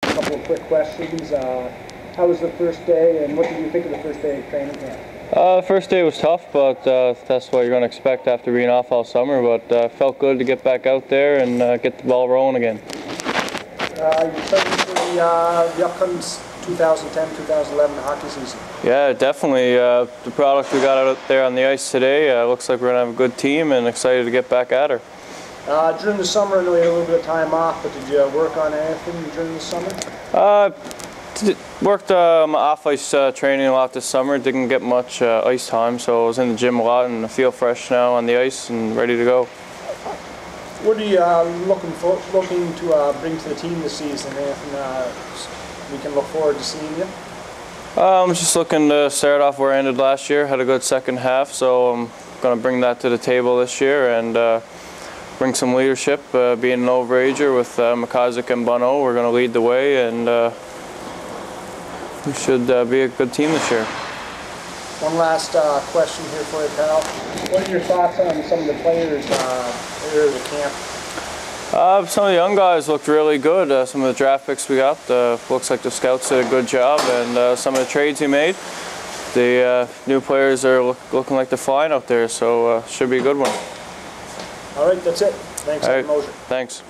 A couple of quick questions. How was the first day, and what did you think of the first day of training camp? First day was tough, but that's what you're going to expect after being off all summer. But felt good to get back out there and get the ball rolling again. You're excited for the upcoming 2010-2011 hockey season? Yeah, definitely. The product we got out there on the ice today looks like we're going to have a good team, and excited to get back at her. During the summer, I know you had a little bit of time off, but did you work on anything during the summer? Worked off-ice training a lot this summer. Didn't get much ice time, so I was in the gym a lot, and I feel fresh now on the ice and ready to go. What are you looking to bring to the team this season? Anything we can look forward to seeing you? I'm just looking to start off where I ended last year. Had a good second half, so I'm going to bring that to the table this year and bring some leadership. Being an overager with McIsaac and Bono, we're going to lead the way, and we should be a good team this year. One last question here for you, pal. What are your thoughts on some of the players here at the camp? Some of the young guys looked really good. Some of the draft picks we got, looks like the scouts did a good job, and some of the trades he made, the new players are looking like they're flying out there, so should be a good one. All right, that's it. Thanks, All right, Mosier. thanks.